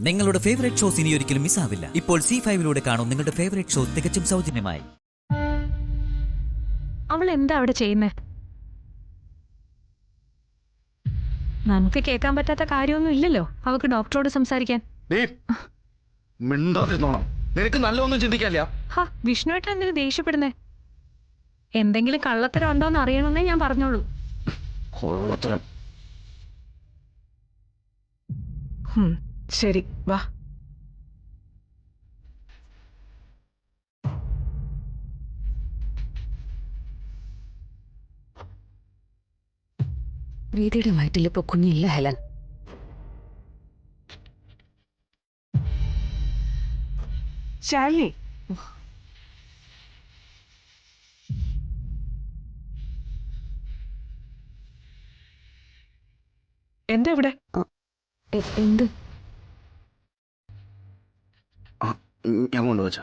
നിങ്ങളുടെ favourite shows ഇനി ഒരിക്കലും മിസ്സാവില്ല. ഇപ്പോൾ C5-ലൂടെ കാണും നിങ്ങളുടെ ഫേവറേറ്റ് ഷോ തികച്ചും സൗജന്യമായി. അവൾ എന്താ അവിടെ ചെയ്യുന്നേ? നമുക്ക് കേൾക്കാൻ പറ്റാത്ത കാര്യമൊന്നും ഇല്ലല്ലോ അവൾക്ക് ഡോക്ടറോട് സംസാരിക്കാൻ. നിനക്ക് നല്ലൊന്നും ചിന്തിക്കാല്ല. വിഷ്ണുവേട്ടൻ എന്തിനു ദേഷ്യപ്പെടുന്നേ? എന്തെങ്കിലും കള്ളത്തരം ഉണ്ടോന്ന് അറിയണമെന്നേ ഞാൻ പറഞ്ഞോളൂ. ശരി വാ. പ്രീതിയുടെ വയറ്റിലിപ്പോ കുഞ്ഞില്ല ഹെലൻ. ശാലിനി, എന്താ ഇവിടെ? എന്ത്? ഞാൻ കൊണ്ടുവച്ച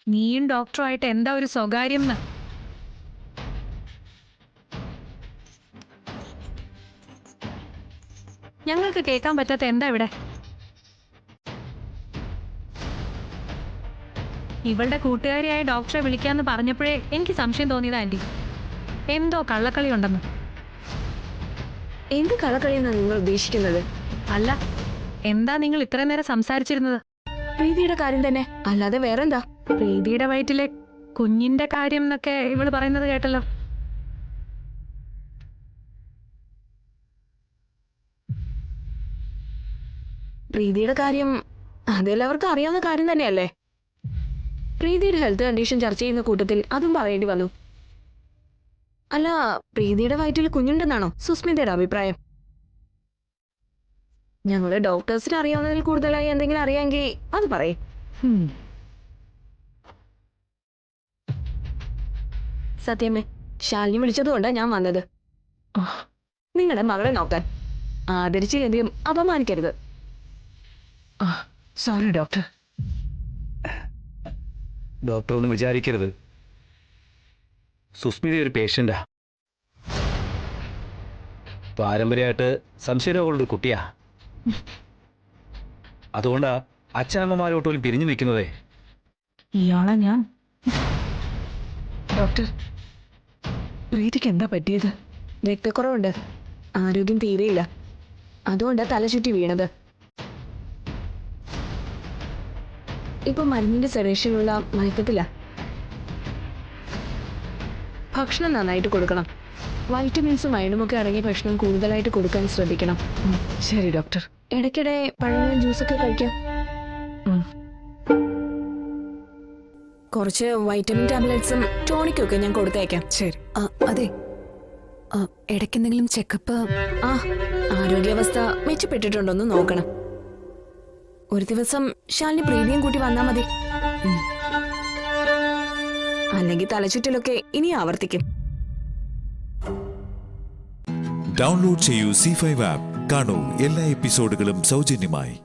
നീയും ഡോക്ടറുമായിട്ട് എന്താ ഒരു സ്വകാര്യം? ഞങ്ങൾക്ക് കേൾക്കാൻ പറ്റാത്ത എന്താ ഇവിടെ? ഇവളുടെ കൂട്ടുകാരിയായ ഡോക്ടറെ വിളിക്കാന്ന് പറഞ്ഞപ്പോഴേ എനിക്ക് സംശയം തോന്നിയതാ ആന്റി. എന്തോ കള്ളക്കളി ഉണ്ടെന്ന്. എന്ത് കള്ളക്കളിയെന്നാണ് നിങ്ങൾ ഉദ്ദേശിക്കുന്നത്? അല്ല, എന്താ നിങ്ങൾ ഇത്രയും നേരം സംസാരിച്ചിരുന്നത്? പ്രീതിയുടെ കാര്യം തന്നെ, അല്ലാതെ വേറെന്താ? പ്രീതിയുടെ വയറ്റിലെ കുഞ്ഞിന്റെ കാര്യം എന്നൊക്കെ ഇവള് പറയുന്നത് കേട്ടല്ലോ. പ്രീതിയുടെ കാര്യം അതെല്ലാവർക്കും അറിയാവുന്ന കാര്യം തന്നെയല്ലേ. പ്രീതിയുടെ ഹെൽത്ത് കണ്ടീഷൻ ചർച്ച ചെയ്യുന്ന കൂട്ടത്തിൽ അതും പറയേണ്ടി വന്നു. അല്ല, പ്രീതിയുടെ വയറ്റിൽ കുഞ്ഞുണ്ടെന്നാണോ സുസ്മിതയുടെ അഭിപ്രായം? ഞങ്ങള് ഡോക്ടേഴ്സിന് അറിയാവുന്നതിൽ കൂടുതലായി എന്തെങ്കിലും അറിയാമെങ്കിൽ അത് പറയും. സത്യമേ, ശാലിനി വിളിച്ചതുകൊണ്ടാണ് ഞാൻ വന്നത്. നിങ്ങളുടെ മകളെ നോക്കാൻ. ആദരിച്ചില്ലെങ്കിലും അപമാനിക്കരുത്. Sorry doctor. ഡോക്ടർ ഒന്നും വിചാരിക്കരുത്. സുസ്മിത ഒരു പേഷ്യൻ്റാ. പാരമ്പര്യമായിട്ട് സംശയരോഗമുള്ളൊരു കുട്ടിയാ. അതുകൊണ്ടാ അച്ഛനമ്മമാരോട്ട് പോലും പിരിഞ്ഞു നിൽക്കുന്നതേ. ഇയാളെ ഞാൻ. ഡോക്ടർ, പ്രീതിക്ക് എന്താ പറ്റിയത്? രക്തക്കുറവുണ്ട്, ആരോഗ്യം തീരെയില്ല. അതുകൊണ്ട് തലചുറ്റി വീണത്. ഇപ്പൊ മരുന്നിന്റെ സെഡേഷനുള്ള മയക്കത്തില്ല. ഭക്ഷണം നന്നായിട്ട് കൊടുക്കണം. വൈറ്റമിൻസും അയണുമൊക്കെ അടങ്ങിയ ഭക്ഷണം കൂടുതലായിട്ട് കൊടുക്കാൻ ശ്രദ്ധിക്കണം. ശരി ഡോക്ടർ. ഇടയ്ക്കിടെ പഴങ്ങളും ജ്യൂസൊക്കെ കഴിക്കാം. കുറച്ച് വൈറ്റമിൻ ടാബ്ലറ്റ്സും ടോണിക്കും ഒക്കെ ഞാൻ കൊടുത്തേക്കാം. ശരി. അതെ, ഇടയ്ക്കെന്തെങ്കിലും ചെക്കപ്പ്. ആരോഗ്യാവസ്ഥ മെച്ചപ്പെട്ടിട്ടുണ്ടോന്ന് നോക്കണം. ഒരു ദിവസം ശാലിനി പ്രീതിയും കൂട്ടി വന്നാ മതി. അല്ലെങ്കിൽ തലചുറ്റലൊക്കെ ഇനി ആവർത്തിക്കും. ഡൗൺലോഡ് ചെയ്യൂ C5 ആപ്പ്. കാണൂ എല്ലാ എപ്പിസോഡുകളും സൗജന്യമായി.